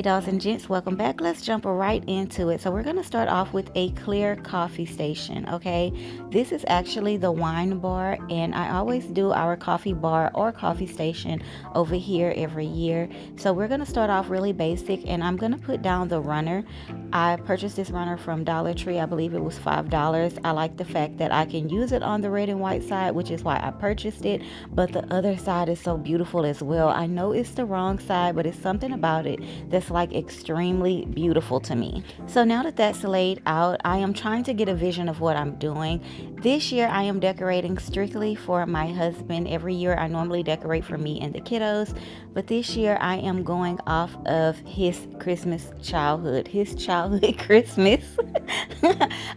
dolls and gents, welcome back. Let's jump right into it. So we're going to start off with a clear coffee station, okay? This is actually the wine bar, and I always do our coffee bar or coffee station over here every year. So we're going to start off really basic, and I'm going to put down the runner. I purchased this runner from Dollar Tree. I believe it was $5. I like the fact that I can use it on the red and white side, which is why I purchased it, but the other side is so beautiful as well. I know it's the wrong side, but it's something about it that's like extremely beautiful to me. So now that that's laid out, I am trying to get a vision of what I'm doing. This year I am decorating strictly for my husband. Every year I normally decorate for me and the kiddos, but this year I am going off of his Christmas childhood, his childhood Christmas.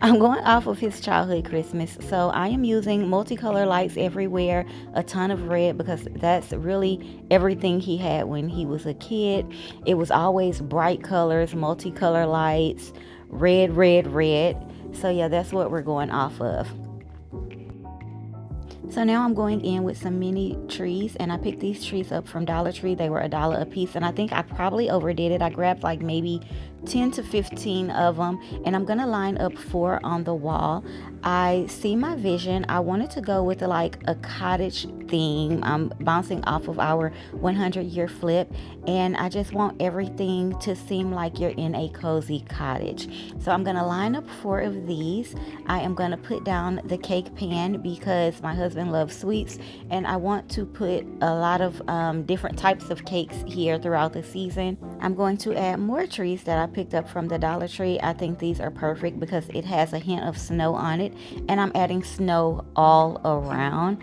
I'm going off of his childhood Christmas. So I am using multicolor lights everywhere, a ton of red, because that's really everything he had when he was a kid. It was always bright colors, multicolor lights, red, red, red. So yeah, that's what we're going off of. So now I'm going in with some mini trees, and I picked these trees up from Dollar Tree. They were $1 a piece, and I think I probably overdid it. I grabbed like maybe 10 to 15 of them, and I'm gonna line up 4 on the wall. I see my vision. I wanted to go with like a cottage theme. I'm bouncing off of our 100-year flip, and I just want everything to seem like you're in a cozy cottage. So I'm gonna line up 4 of these. I am gonna put down the cake pan because my husband loves sweets, and I want to put a lot of different types of cakes here throughout the season. I'm going to add more trees that I picked up from the Dollar Tree. I think these are perfect because it has a hint of snow on it, and I'm adding snow all around.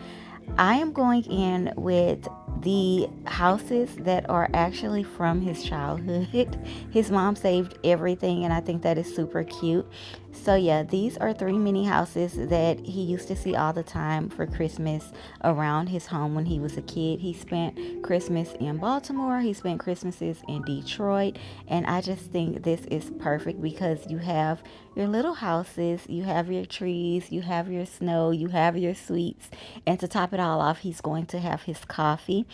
I am going in with the houses that are actually from his childhood. His mom saved everything, and I think that is super cute. So yeah, these are 3 mini houses that he used to see all the time for Christmas around his home when he was a kid. He spent Christmas in Baltimore, he spent Christmases in Detroit, and I just think this is perfect because you have your little houses, you have your trees, you have your snow, you have your sweets, and to top it all off, he's going to have his coffee.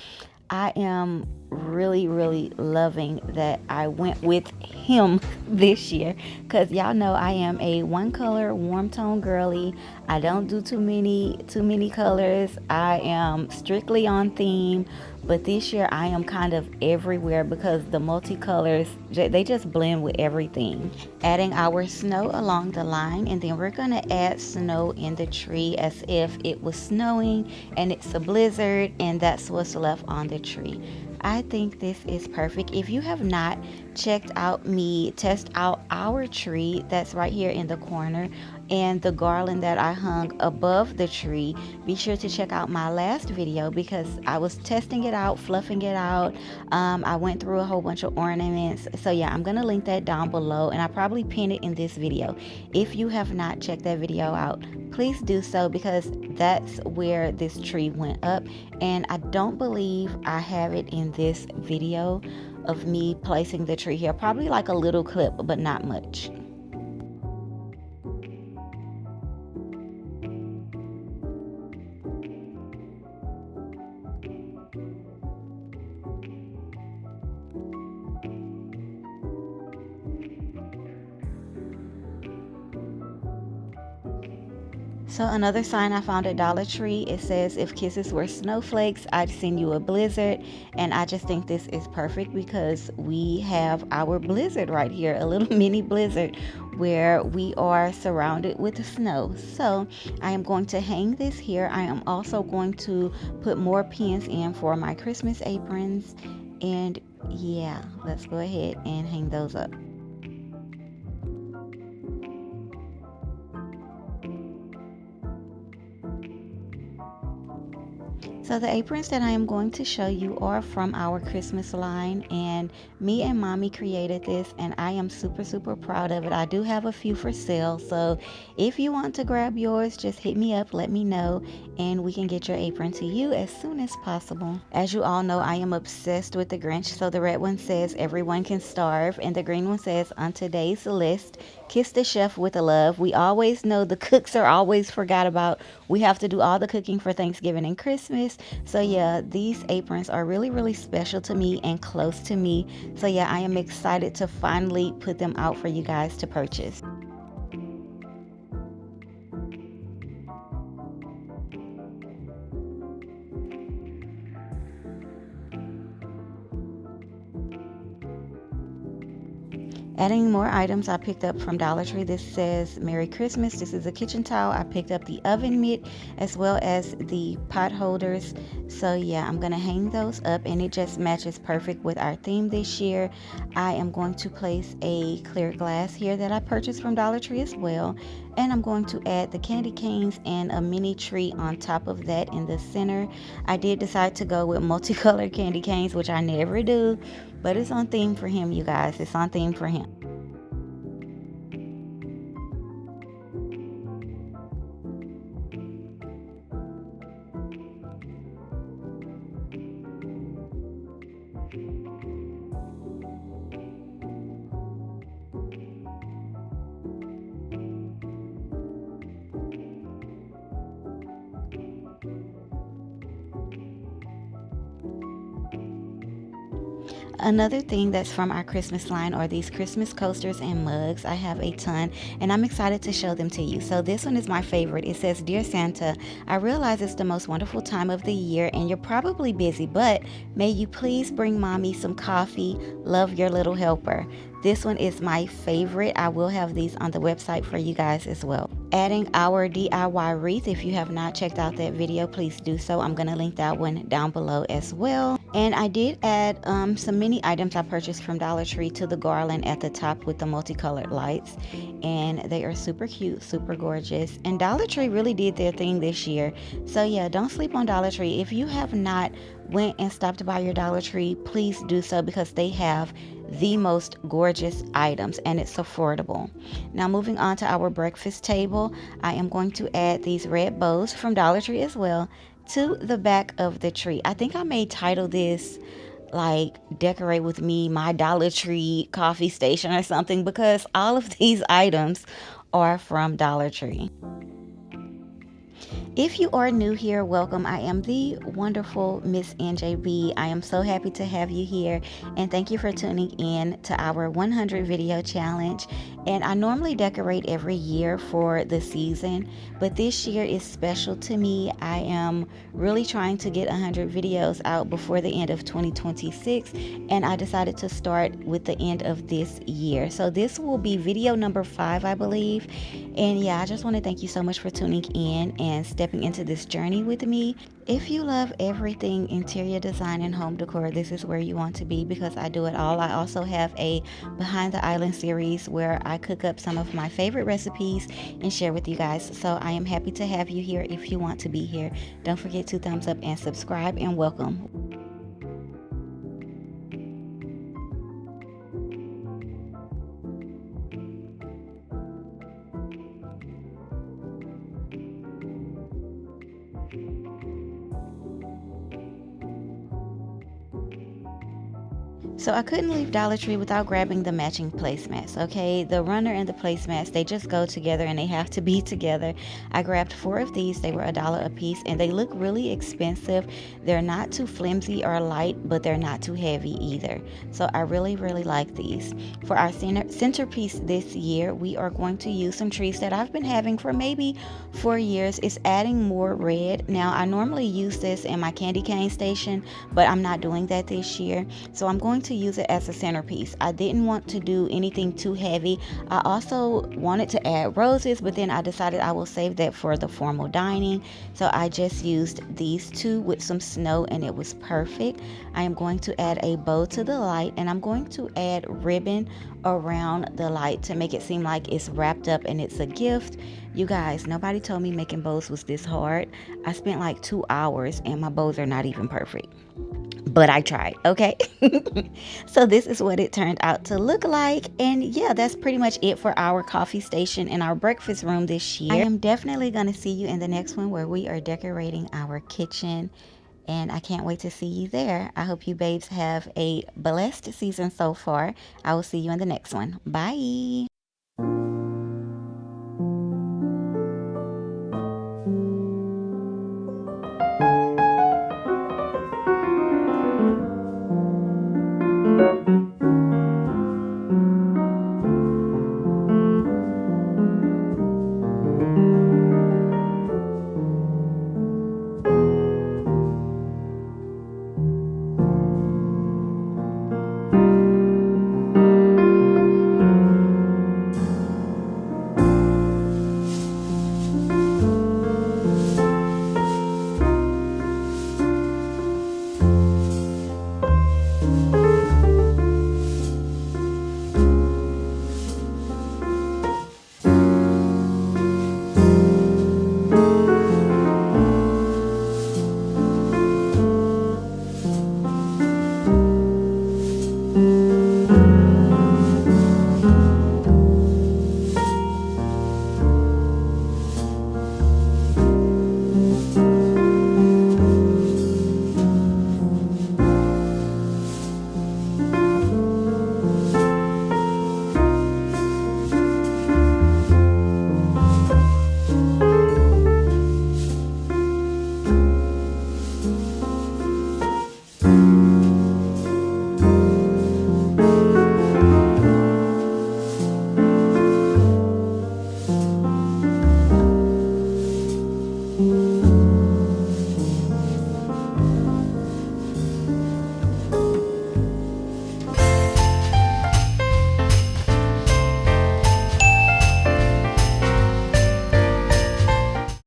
I am really, really loving that I went with him this year because y'all know I am a one color warm tone girly. I don't do too many colors. I am strictly on theme, but this year I am kind of everywhere because the multicolors, they just blend with everything. Adding our snow along the line, and then we're gonna add snow in the tree as if it was snowing and it's a blizzard and that's what's left on the tree. I think this is perfect. If you have not checked out me test out our tree that's right here in the corner and the garland that I hung above the tree, be sure to check out my last video because I was testing it out, fluffing it out. I went through a whole bunch of ornaments. So yeah, I'm gonna link that down below, and I probably pin it in this video. If you have not checked that video out, please do so because that's where this tree went up, and I don't believe I have it in this video of me placing the tree here. Probably like a little clip, but not much. So another sign I found at Dollar Tree, it says, if kisses were snowflakes, I'd send you a blizzard. And I just think this is perfect because we have our blizzard right here, a little mini blizzard where we are surrounded with snow. So I am going to hang this here. I am also going to put more pins in for my Christmas aprons. And yeah, let's go ahead and hang those up. So the aprons that I am going to show you are from our Christmas line, and me and mommy created this, and I am super proud of it. I do have a few for sale, so if you want to grab yours, just hit me up, let me know, and we can get your apron to you as soon as possible. As you all know, I am obsessed with the Grinch. So the red one says everyone can starve, and the green one says on today's list Kiss the chef with a love. We always know the cooks are always forgot about. We have to do all the cooking for Thanksgiving and Christmas. So yeah, these aprons are really, really special to me and close to me. So yeah, I am excited to finally put them out for you guys to purchase. Adding more items I picked up from Dollar Tree. This says Merry Christmas. This is a kitchen towel. I picked up the oven mitt as well as the pot holders. So yeah, I'm going to hang those up and it just matches perfect with our theme this year. I am going to place a clear glass here that I purchased from Dollar Tree as well. And I'm going to add the candy canes and a mini tree on top of that in the center. I did decide to go with multicolored candy canes, which I never do, but it's on theme for him, you guys. It's on theme for him. Another thing that's from our Christmas line are these Christmas coasters and mugs. I have a ton and I'm excited to show them to you. So this one is my favorite. It says, Dear Santa, I realize it's the most wonderful time of the year and you're probably busy, but may you please bring mommy some coffee. Love, your little helper. This one is my favorite. I will have these on the website for you guys as well. Adding our DIY wreath. If you have not checked out that video, please do so. I'm going to link that one down below as well. And I did add some mini items I purchased from Dollar Tree to the garland at the top with the multicolored lights. And they are super cute, super gorgeous. And Dollar Tree really did their thing this year. So yeah, don't sleep on Dollar Tree. If you have not went and stopped by your Dollar Tree, please do so because they have the most gorgeous items and it's affordable. Now moving on to our breakfast table, I am going to add these red bows from Dollar Tree as well to the back of the tree. I think I may title this like Decorate with Me, my Dollar Tree coffee station or something because all of these items are from Dollar Tree. If you are new here, welcome. I am the wonderful Miss NJB. I am so happy to have you here and thank you for tuning in to our 100 video challenge. And I normally decorate every year for the season, but this year is special to me. I am really trying to get 100 videos out before the end of 2026, and I decided to start with the end of this year. So this will be video number 5, I believe. And yeah, I just want to thank you so much for tuning in and stepping into this journey with me. If you love everything interior design and home decor, this is where you want to be because I do it all. I also have a Behind the Island series where I cook up some of my favorite recipes and share with you guys. So I am happy to have you here if you want to be here. Don't forget to thumbs up and subscribe and welcome. So I couldn't leave Dollar Tree without grabbing the matching placemats, okay? The runner and the placemats, they just go together and they have to be together. I grabbed 4 of these. They were $1 a piece and they look really expensive. They're not too flimsy or light, but they're not too heavy either. So I really, really like these. For our centerpiece this year, we are going to use some trees that I've been having for maybe 4 years. It's adding more red. Now, I normally use this in my candy cane station, but I'm not doing that this year. So I'm going to use it as a centerpiece. I didn't want to do anything too heavy. I also wanted to add roses, but then I decided I will save that for the formal dining. So I just used these 2 with some snow and it was perfect. I am going to add a bow to the light and I'm going to add ribbon around the light to make it seem like it's wrapped up and it's a gift. You guys, nobody told me making bows was this hard. I spent like 2 hours and my bows are not even perfect. But I tried, okay? So this is what it turned out to look like. And yeah, that's pretty much it for our coffee station and our breakfast room this year. I am definitely going to see you in the next one where we are decorating our kitchen. And I can't wait to see you there. I hope you babes have a blessed season so far. I will see you in the next one. Bye.